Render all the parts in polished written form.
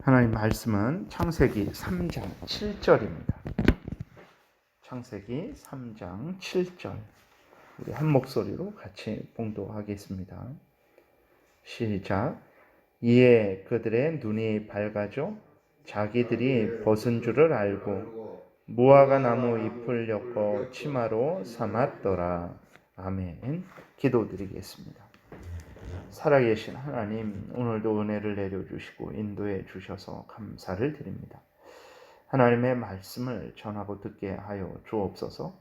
하나님 말씀은 창세기 3장 7절입니다. 창세기 3장 7절. 우리 한 목소리로 같이 봉독하겠습니다. 시작. 이에 그들의 눈이 밝아져 자기들이 벗은 줄을 알고 무화과 나무 잎을 엮어 치마로 삼았더라. 아멘. 기도드리겠습니다. 살아계신 하나님, 오늘도 은혜를 내려주시고 인도해 주셔서 감사를 드립니다. 하나님의 말씀을 전하고 듣게 하여 주옵소서.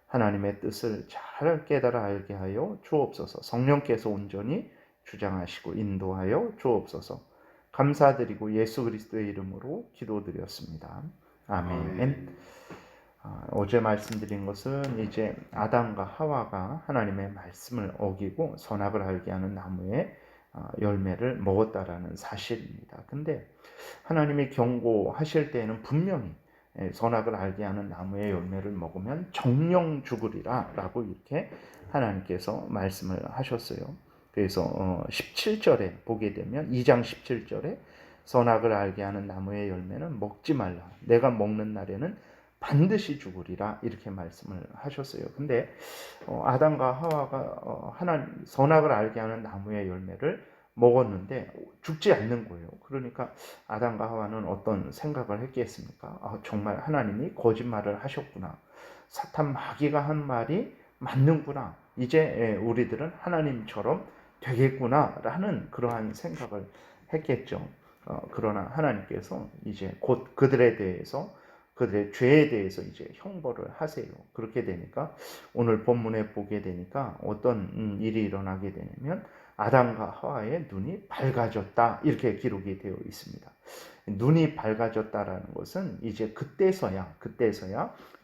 하나님의 뜻을 잘 깨달아 알게 하여 주옵소서. 성령께서 온전히 주장하시고 인도하여 주옵소서. 감사드리고 예수 그리스도의 이름으로 기도드렸습니다. 아멘. 어제 말씀드린 것은 이제 아담과 하와가 하나님의 말씀을 어기고 선악을 알게 하는 나무의 열매를 먹었다라는 사실입니다. 근데 하나님이 경고하실 때에는 분명히 선악을 알게 하는 나무의 열매를 먹으면 정령 죽으리라 라고 이렇게 하나님께서 말씀을 하셨어요. 그래서 17절에 보게 되면 2장 17절에 선악을 알게 하는 나무의 열매는 먹지 말라. 내가 먹는 날에는 반드시 죽으리라 이렇게 말씀을 하셨어요. 근데 아담과 하와가 선악을 알게 하는 나무의 열매를 먹었는데 죽지 않는 거예요. 그러니까 아담과 하와는 어떤 생각을 했겠습니까? 정말 하나님이 거짓말을 하셨구나. 사탄 마귀가 한 말이 맞는구나. 이제 우리들은 하나님처럼 되겠구나라는 그러한 생각을 했겠죠. 그러나 하나님께서 이제 곧 그들의 죄에 대해서 이제 형벌을 하세요. 그렇게 되니까 오늘 본문에 보게 되니까 어떤 일이 일어나게 되냐면 아담과 하와의 눈이 밝아졌다 이렇게 기록이 되어 있습니다. 눈이 밝아졌다라는 것은 이제 그때서야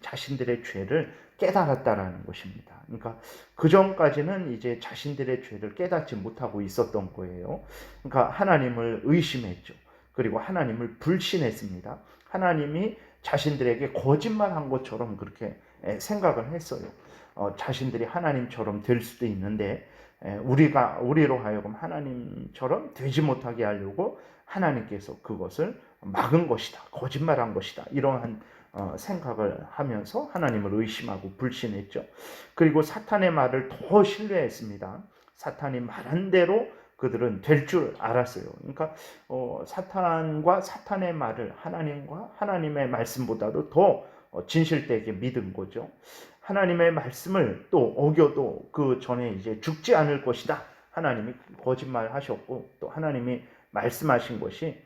자신들의 죄를 깨달았다라는 것입니다. 그러니까 그 전까지는 이제 자신들의 죄를 깨닫지 못하고 있었던 거예요. 그러니까 하나님을 의심했죠. 그리고 하나님을 불신했습니다. 하나님이 자신들에게 거짓말한 것처럼 그렇게 생각을 했어요. 자신들이 하나님처럼 될 수도 있는데 우리로 하여금 하나님처럼 되지 못하게 하려고 하나님께서 그것을 막은 것이다. 거짓말한 것이다. 이러한 생각을 하면서 하나님을 의심하고 불신했죠. 그리고 사탄의 말을 더 신뢰했습니다. 사탄이 말한 대로 그들은 될 줄 알았어요. 그러니까 사탄과 사탄의 말을 하나님과 하나님의 말씀보다도 더 진실되게 믿은 거죠. 하나님의 말씀을 또 어겨도 그 전에 이제 죽지 않을 것이다. 하나님이 거짓말하셨고 또 하나님이 말씀하신 것이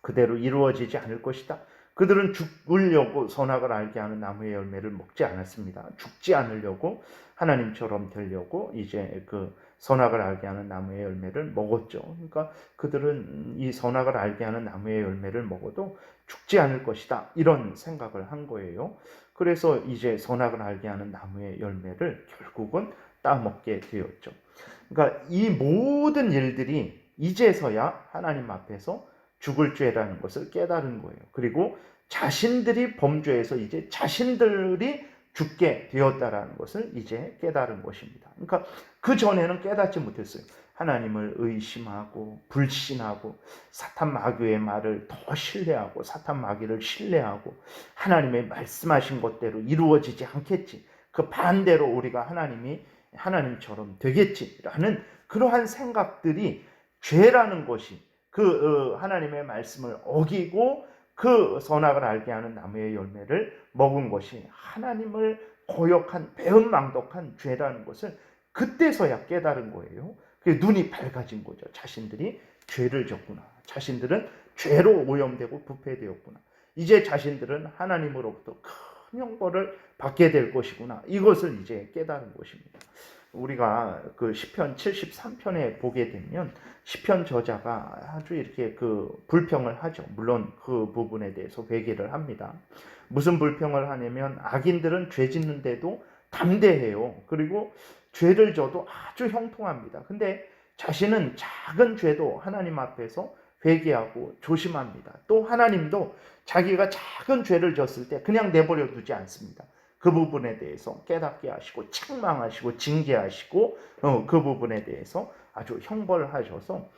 그대로 이루어지지 않을 것이다. 그들은 죽으려고 선악을 알게 하는 나무의 열매를 먹지 않았습니다. 죽지 않으려고 하나님처럼 되려고 이제 그 선악을 알게 하는 나무의 열매를 먹었죠. 그러니까 그들은 이 선악을 알게 하는 나무의 열매를 먹어도 죽지 않을 것이다. 이런 생각을 한 거예요. 그래서 이제 선악을 알게 하는 나무의 열매를 결국은 따먹게 되었죠. 그러니까 이 모든 일들이 이제서야 하나님 앞에서 죽을 죄라는 것을 깨달은 거예요. 그리고 자신들이 범죄해서 이제 자신들이 죽게 되었다라는 것을 이제 깨달은 것입니다. 그러니까 그 전에는 깨닫지 못했어요. 하나님을 의심하고 불신하고 사탄 마귀의 말을 더 신뢰하고 사탄 마귀를 신뢰하고 하나님의 말씀하신 것대로 이루어지지 않겠지. 그 반대로 우리가 하나님처럼 되겠지라는 그러한 생각들이 죄라는 것이 그 하나님의 말씀을 어기고 그 선악을 알게 하는 나무의 열매를 먹은 것이 하나님을 거역한 배은망덕한 죄라는 것을 그때서야 깨달은 거예요. 눈이 밝아진 거죠. 자신들이 죄를 졌구나. 자신들은 죄로 오염되고 부패되었구나. 이제 자신들은 하나님으로부터 큰 형벌을 받게 될 것이구나. 이것을 이제 깨달은 것입니다. 우리가 그 시편 73편에 보게 되면 시편 저자가 아주 이렇게 그 불평을 하죠. 물론 그 부분에 대해서 회개를 합니다. 무슨 불평을 하냐면 악인들은 죄 짓는데도 담대해요. 그리고 죄를 져도 아주 형통합니다. 근데 자신은 작은 죄도 하나님 앞에서 회개하고 조심합니다. 또 하나님도 자기가 작은 죄를 졌을 때 그냥 내버려 두지 않습니다. 그 부분에 대해서 깨닫게 하시고 책망하시고 징계하시고 그 부분에 대해서 아주 형벌하셔서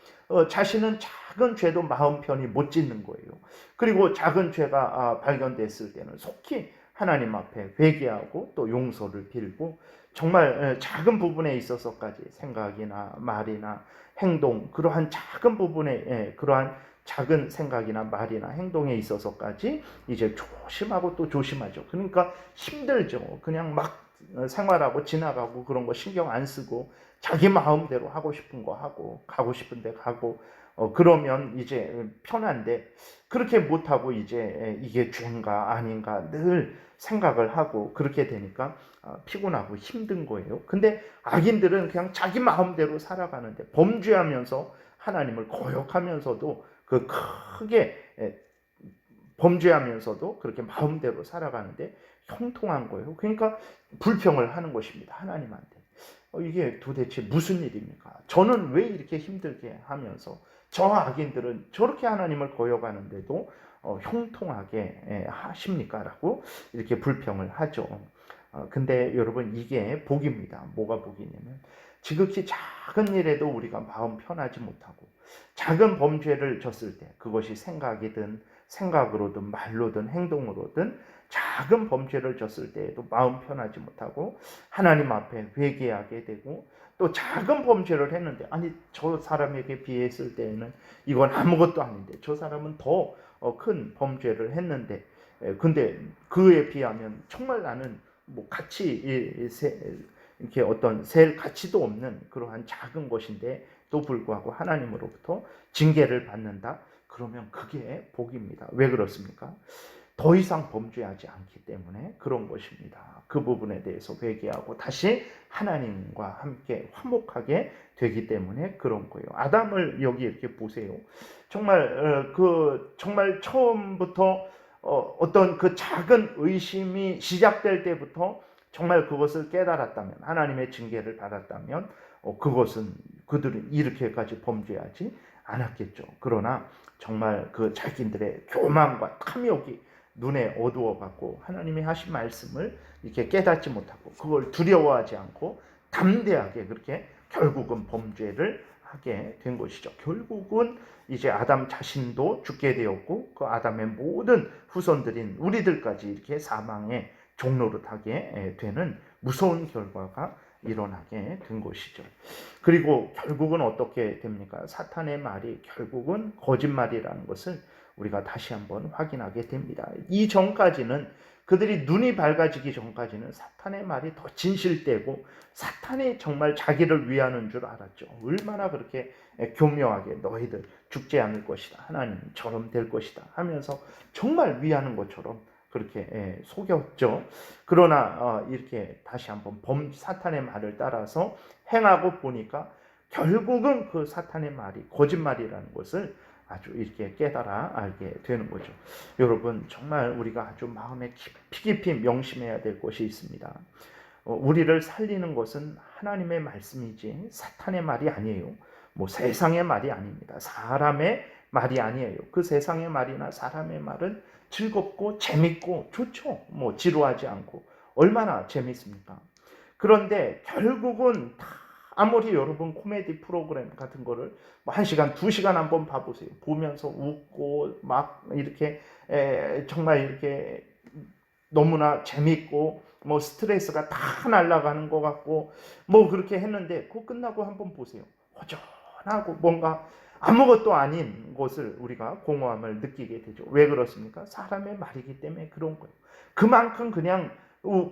자신은 작은 죄도 마음 편히 못 짓는 거예요. 그리고 작은 죄가 발견됐을 때는 속히 하나님 앞에 회개하고 또 용서를 빌고 정말 작은 부분에 있어서까지 생각이나 말이나 행동, 그러한 작은 부분에 그러한 작은 생각이나 말이나 행동에 있어서까지 이제 조심하고 또 조심하죠. 그러니까 힘들죠. 그냥 막 생활하고 지나가고 그런 거 신경 안 쓰고 자기 마음대로 하고 싶은 거 하고 가고 싶은 데 가고 그러면 이제 편한데, 그렇게 못하고 이제 이게 죄인가 아닌가 늘 생각을 하고 그렇게 되니까 피곤하고 힘든 거예요. 근데 악인들은 그냥 자기 마음대로 살아가는데, 범죄하면서 하나님을 거역하면서도 그 크게 범죄하면서도 그렇게 마음대로 살아가는데 형통한 거예요. 그러니까 불평을 하는 것입니다. 하나님한테. 이게 도대체 무슨 일입니까? 저는 왜 이렇게 힘들게 하면서 저 악인들은 저렇게 하나님을 거역하는데도 형통하게 하십니까? 라고 이렇게 불평을 하죠. 근데 여러분, 이게 복입니다. 뭐가 복이냐면 지극히 작은 일에도 우리가 마음 편하지 못하고 작은 범죄를 졌을 때, 그것이 생각으로든 말로든 행동으로든 작은 범죄를 졌을 때에도 마음 편하지 못하고 하나님 앞에 회개하게 되고, 또 작은 범죄를 했는데 아니 저 사람에게 비했을 때에는 이건 아무것도 아닌데 저 사람은 더 큰 범죄를 했는데 근데 그에 비하면 정말 나는 뭐 같이 이렇게 어떤 셀 가치도 없는 그러한 작은 것인데 또 불구하고 하나님으로부터 징계를 받는다. 그러면 그게 복입니다. 왜 그렇습니까? 더 이상 범죄하지 않기 때문에 그런 것입니다. 그 부분에 대해서 회개하고 다시 하나님과 함께 화목하게 되기 때문에 그런 거예요. 아담을 여기 이렇게 보세요. 정말 처음부터 어떤 그 작은 의심이 시작될 때부터 정말 그것을 깨달았다면, 하나님의 징계를 받았다면 그것은 그들은 이렇게까지 범죄하지 않았겠죠. 그러나 정말 그 자기들의 교만과 탐욕이 눈에 어두워갖고 하나님이 하신 말씀을 이렇게 깨닫지 못하고 그걸 두려워하지 않고 담대하게 그렇게 결국은 범죄를 하게 된 것이죠. 결국은 이제 아담 자신도 죽게 되었고 그 아담의 모든 후손들인 우리들까지 이렇게 사망의 종노릇하게 되는 무서운 결과가 일어나게 된 것이죠. 그리고 결국은 어떻게 됩니까? 사탄의 말이 결국은 거짓말이라는 것을 우리가 다시 한번 확인하게 됩니다. 이 전까지는, 그들이 눈이 밝아지기 전까지는 사탄의 말이 더 진실되고 사탄이 정말 자기를 위하는 줄 알았죠. 얼마나 그렇게 교묘하게 너희들 죽지 않을 것이다, 하나님처럼 될 것이다 하면서 정말 위하는 것처럼 그렇게 속였죠. 그러나 이렇게 다시 한번 사탄의 말을 따라서 행하고 보니까 결국은 그 사탄의 말이 거짓말이라는 것을 아주 이렇게 깨달아 알게 되는 거죠. 여러분, 정말 우리가 아주 마음에 깊이 명심해야 될 것이 있습니다. 우리를 살리는 것은 하나님의 말씀이지 사탄의 말이 아니에요. 뭐 세상의 말이 아닙니다. 사람의 말이 아니에요. 그 세상의 말이나 사람의 말은 즐겁고 재밌고 좋죠. 뭐 지루하지 않고 얼마나 재밌습니까? 그런데 결국은 아무리 여러분 코미디 프로그램 같은 거를 뭐 1시간, 2시간 한번 봐보세요. 보면서 웃고 막 이렇게 정말 이렇게 너무나 재밌고 뭐 스트레스가 다 날아가는 것 같고 뭐 그렇게 했는데 그거 끝나고 한번 보세요. 허전하고 뭔가 아무것도 아닌 것을 우리가 공허함을 느끼게 되죠. 왜 그렇습니까? 사람의 말이기 때문에 그런 거예요. 그만큼 그냥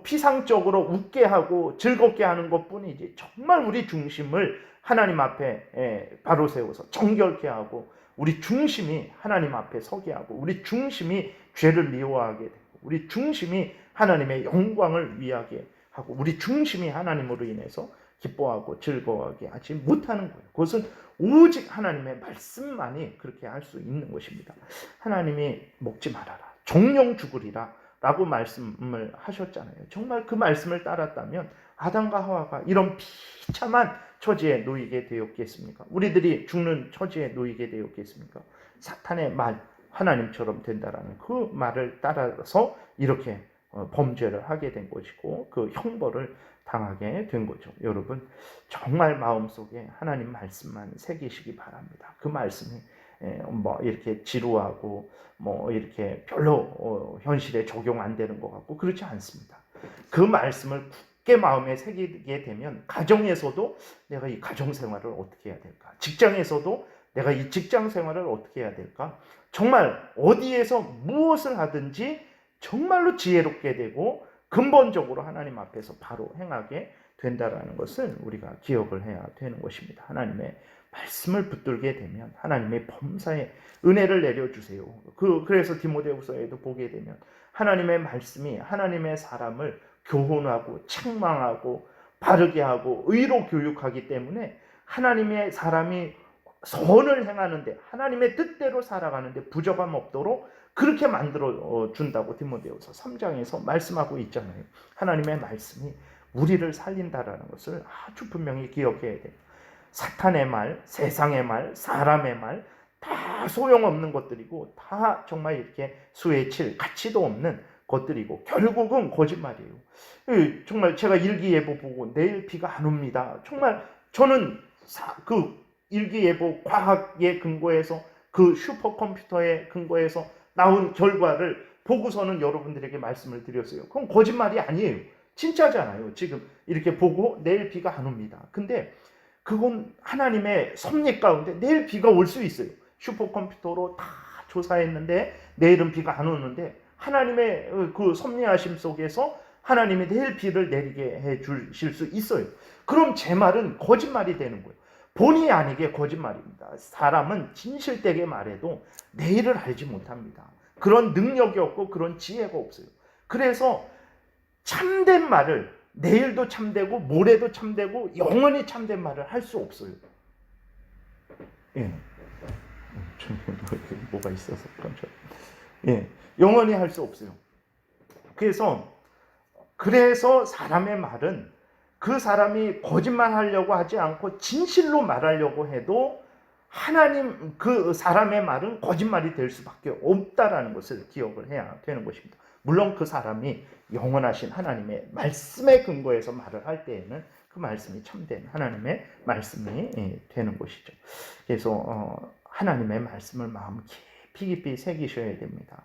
피상적으로 웃게 하고 즐겁게 하는 것뿐이지 정말 우리 중심을 하나님 앞에 바로 세워서 정결케 하고 우리 중심이 하나님 앞에 서게 하고 우리 중심이 죄를 미워하게 되고 우리 중심이 하나님의 영광을 위하게 하고 우리 중심이 하나님으로 인해서 기뻐하고 즐거워하게 하지 못하는 거예요. 그것은 오직 하나님의 말씀만이 그렇게 할 수 있는 것입니다. 하나님이 먹지 말아라, 정령 죽으리라 라고 말씀을 하셨잖아요. 정말 그 말씀을 따랐다면 아담과 하와가 이런 비참한 처지에 놓이게 되었겠습니까? 우리들이 죽는 처지에 놓이게 되었겠습니까? 사탄의 말, 하나님처럼 된다라는 그 말을 따라서 이렇게 범죄를 하게 된 것이고 그 형벌을 당하게 된 거죠. 여러분 정말 마음속에 하나님 말씀만 새기시기 바랍니다. 그 말씀이 뭐 이렇게 지루하고 뭐 이렇게 별로 현실에 적용 안 되는 것 같고 그렇지 않습니다. 그 말씀을 굳게 마음에 새기게 되면 가정에서도 내가 이 가정 생활을 어떻게 해야 될까? 직장에서도 내가 이 직장 생활을 어떻게 해야 될까? 정말 어디에서 무엇을 하든지 정말로 지혜롭게 되고 근본적으로 하나님 앞에서 바로 행하게 된다라는 것을 우리가 기억을 해야 되는 것입니다. 하나님의 말씀을 붙들게 되면 하나님의 범사에 은혜를 내려주세요. 그래서 디모데후서에도 보게 되면 하나님의 말씀이 하나님의 사람을 교훈하고 책망하고 바르게 하고 의로 교육하기 때문에 하나님의 사람이 선을 행하는데 하나님의 뜻대로 살아가는데 부족함 없도록 그렇게 만들어 준다고 디모데후서 3장에서 말씀하고 있잖아요. 하나님의 말씀이 우리를 살린다라는 것을 아주 분명히 기억해야 돼요. 사탄의 말, 세상의 말, 사람의 말 다 소용없는 것들이고 다 정말 이렇게 수에 칠 가치도 없는 것들이고 결국은 거짓말이에요. 정말 제가 일기예보 보고 내일 비가 안 옵니다. 정말 저는 그 일기예보 과학에 근거해서 그 슈퍼컴퓨터에 근거해서 나온 결과를 보고서는 여러분들에게 말씀을 드렸어요. 그건 거짓말이 아니에요. 진짜잖아요. 지금 이렇게 보고 내일 비가 안 옵니다. 근데 그건 하나님의 섭리 가운데 내일 비가 올 수 있어요. 슈퍼컴퓨터로 다 조사했는데 내일은 비가 안 오는데 하나님의 그 섭리하심 속에서 하나님이 내일 비를 내리게 해 주실 수 있어요. 그럼 제 말은 거짓말이 되는 거예요. 본의 아니게 거짓말입니다. 사람은 진실되게 말해도 내일을 알지 못합니다. 그런 능력이 없고 그런 지혜가 없어요. 그래서 참된 말을 내일도 참되고 모레도 참되고 영원히 참된 말을 할 수 없어요. 예. 뭐가 있어서 깜짝. 예. 영원히 할 수 없어요. 그래서 사람의 말은 그 사람이 거짓말하려고 하지 않고 진실로 말하려고 해도 하나님 그 사람의 말은 거짓말이 될 수밖에 없다라는 것을 기억을 해야 되는 것입니다. 물론 그 사람이 영원하신 하나님의 말씀에 근거해서 말을 할 때에는 그 말씀이 참된 하나님의 말씀이 되는 것이죠. 그래서 하나님의 말씀을 마음 깊이 새기셔야 됩니다.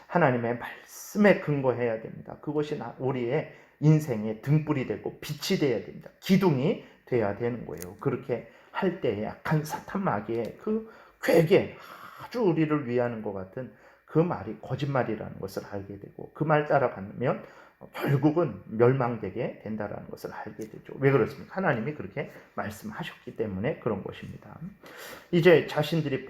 하나님의 말씀에 근거해야 됩니다. 그것이 우리의 인생의 등불이 되고 빛이 되어야 됩니다. 기둥이 되어야 되는 거예요. 그렇게 할 때에 약한 사탄 마귀의 그 괴계 아주 우리를 위하는 것 같은 그 말이 거짓말이라는 것을 알게 되고 그 말 따라가면 결국은 멸망되게 된다는 것을 알게 되죠. 왜 그렇습니까? 하나님이 그렇게 말씀하셨기 때문에 그런 것입니다. 이제 자신들이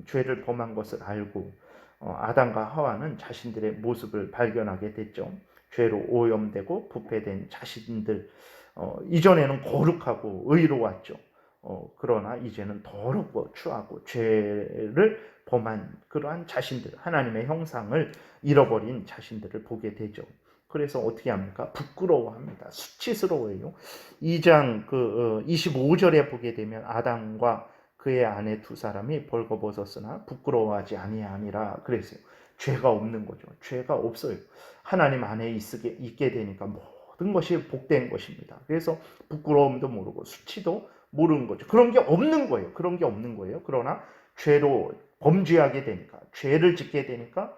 죄를 범한 것을 알고 아담과 하와는 자신들의 모습을 발견하게 됐죠. 죄로 오염되고 부패된 자신들, 이전에는 거룩하고 의로웠죠. 그러나 이제는 더럽고 추하고 죄를 범한 그러한 자신들, 하나님의 형상을 잃어버린 자신들을 보게 되죠. 그래서 어떻게 합니까? 부끄러워합니다. 수치스러워요. 2장 25절에 보게 되면 아담과 그의 아내 두 사람이 벌거벗었으나 부끄러워하지 아니하니라 그랬어요. 죄가 없는 거죠. 죄가 없어요. 하나님 안에 있게 되니까 모든 것이 복된 것입니다. 그래서 부끄러움도 모르고 수치도 모르는 거죠. 그런 게 없는 거예요. 그런 게 없는 거예요. 그러나 죄로 범죄하게 되니까, 죄를 짓게 되니까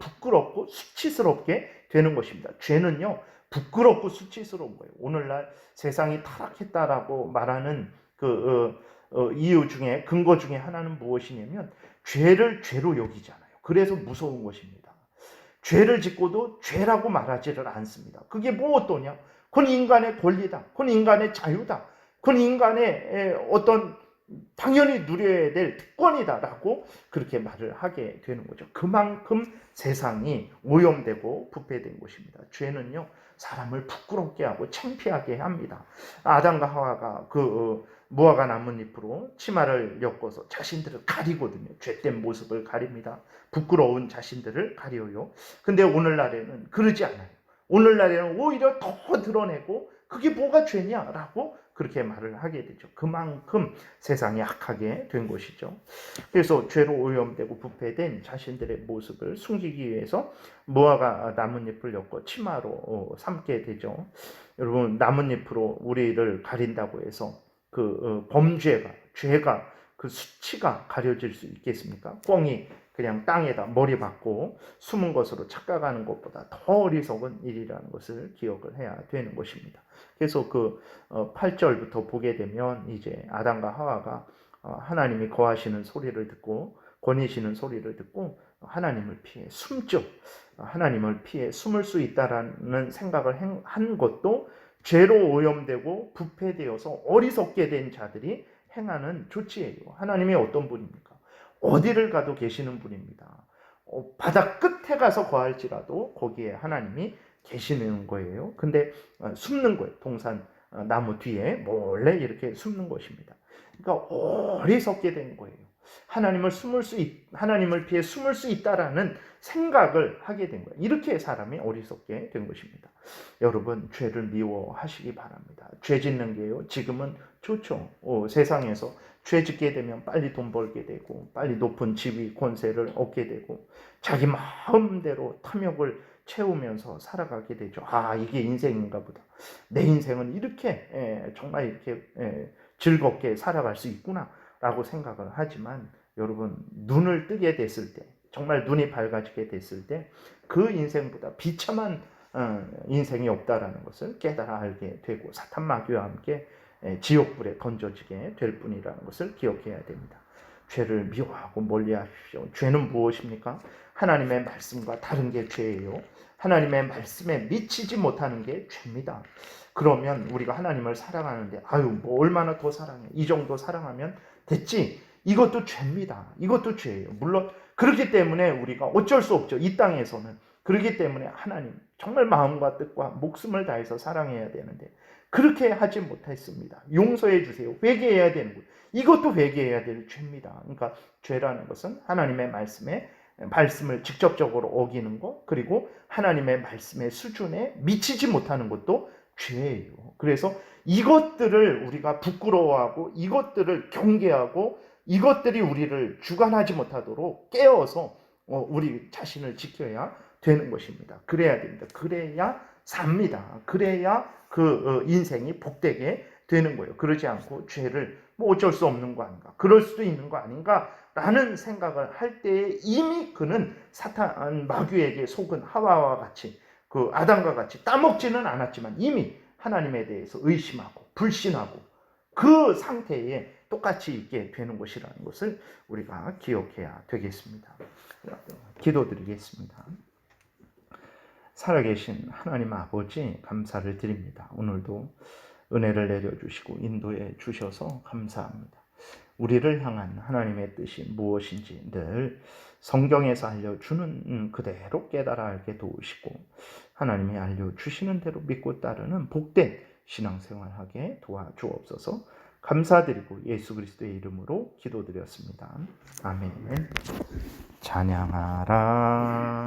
부끄럽고 수치스럽게 되는 것입니다. 죄는요, 부끄럽고 수치스러운 거예요. 오늘날 세상이 타락했다라고 말하는 이유 중에, 근거 중에 하나는 무엇이냐면 죄를 죄로 여기잖아요. 그래서 무서운 것입니다. 죄를 짓고도 죄라고 말하지를 않습니다. 그게 뭐 어떠냐? 그건 인간의 권리다. 그건 인간의 자유다. 그건 인간의 어떤 당연히 누려야 될 특권이다라고 그렇게 말을 하게 되는 거죠. 그만큼 세상이 오염되고 부패된 것입니다. 죄는요, 사람을 부끄럽게 하고 창피하게 합니다. 아담과 하와가 무화과 나뭇잎으로 치마를 엮어서 자신들을 가리거든요. 죄된 모습을 가립니다. 부끄러운 자신들을 가려요. 근데 오늘날에는 그러지 않아요. 오늘날에는 오히려 더 드러내고 그게 뭐가 죄냐라고 그렇게 말을 하게 되죠. 그만큼 세상이 악하게 된 것이죠. 그래서 죄로 오염되고 부패된 자신들의 모습을 숨기기 위해서 무화과 나뭇잎을 엮고 치마로 삼게 되죠. 여러분, 나뭇잎으로 우리를 가린다고 해서 그 범죄가, 죄가, 그 수치가 가려질 수 있겠습니까? 꿩이 그냥 땅에다 머리 박고 숨은 것으로 착각하는 것보다 더 어리석은 일이라는 것을 기억을 해야 되는 것입니다. 그래서 그 8절부터 보게 되면 이제 아담과 하와가 하나님이 거하시는 소리를 듣고 권이시는 소리를 듣고 하나님을 피해 숨죠. 하나님을 피해 숨을 수 있다라는 생각을 한 것도 죄로 오염되고 부패되어서 어리석게 된 자들이 행하는 조치예요. 하나님이 어떤 분입니까? 어디를 가도 계시는 분입니다. 바다 끝에 가서 거할지라도 거기에 하나님이 계시는 거예요. 근데 숨는 거예요. 동산 나무 뒤에 몰래 이렇게 숨는 것입니다. 그러니까 어리석게 된 거예요. 하나님을 피해 숨을 수 있다라는 생각을 하게 된 거예요. 이렇게 사람이 어리석게 된 것입니다. 여러분, 죄를 미워하시기 바랍니다. 죄 짓는 게요, 지금은 좋죠. 세상에서 죄 짓게 되면 빨리 돈 벌게 되고 빨리 높은 지위 권세를 얻게 되고 자기 마음대로 탐욕을 채우면서 살아가게 되죠. 이게 인생인가 보다. 내 인생은 이렇게 정말 이렇게 즐겁게 살아갈 수 있구나 라고 생각을 하지만, 여러분, 눈을 뜨게 됐을 때, 정말 눈이 밝아지게 됐을 때 그 인생보다 비참한 인생이 없다라는 것을 깨달아 알게 되고 사탄 마귀와 함께 지옥불에 던져지게 될 뿐이라는 것을 기억해야 됩니다. 죄를 미워하고 멀리하십시오. 죄는 무엇입니까? 하나님의 말씀과 다른 게 죄예요. 하나님의 말씀에 미치지 못하는 게 죄입니다. 그러면 우리가 하나님을 사랑하는데 뭐 얼마나 더 사랑해, 이 정도 사랑하면 됐지, 이것도 죄입니다. 이것도 죄예요. 물론 그렇기 때문에 우리가 어쩔 수 없죠. 이 땅에서는. 그렇기 때문에 하나님 정말 마음과 뜻과 목숨을 다해서 사랑해야 되는데 그렇게 하지 못했습니다. 용서해 주세요. 회개해야 되는 거예요. 이것도 회개해야 될 죄입니다. 그러니까 죄라는 것은 하나님의 말씀을 직접적으로 어기는 것, 그리고 하나님의 말씀의 수준에 미치지 못하는 것도 죄예요. 그래서 이것들을 우리가 부끄러워하고 이것들을 경계하고 이것들이 우리를 주관하지 못하도록 깨어서 우리 자신을 지켜야 되는 것입니다. 그래야 됩니다. 그래야 삽니다. 그래야 그 인생이 복되게 되는 거예요. 그러지 않고 죄를 뭐 어쩔 수 없는 거 아닌가, 그럴 수도 있는 거 아닌가 라는 생각을 할 때에 이미 그는 사탄 마귀에게 속은 하와와 같이, 그 아담과 같이 따먹지는 않았지만 이미 하나님에 대해서 의심하고 불신하고 그 상태에 똑같이 있게 되는 것이라는 것을 우리가 기억해야 되겠습니다. 기도드리겠습니다. 살아계신 하나님 아버지, 감사를 드립니다. 오늘도 은혜를 내려주시고 인도해 주셔서 감사합니다. 우리를 향한 하나님의 뜻이 무엇인지 늘 성경에서 알려주는 그대로 깨달아 알게 도우시고 하나님이 알려주시는 대로 믿고 따르는 복된 신앙생활하게 도와주옵소서. 감사드리고 예수 그리스도의 이름으로 기도드렸습니다. 아멘. 찬양하라.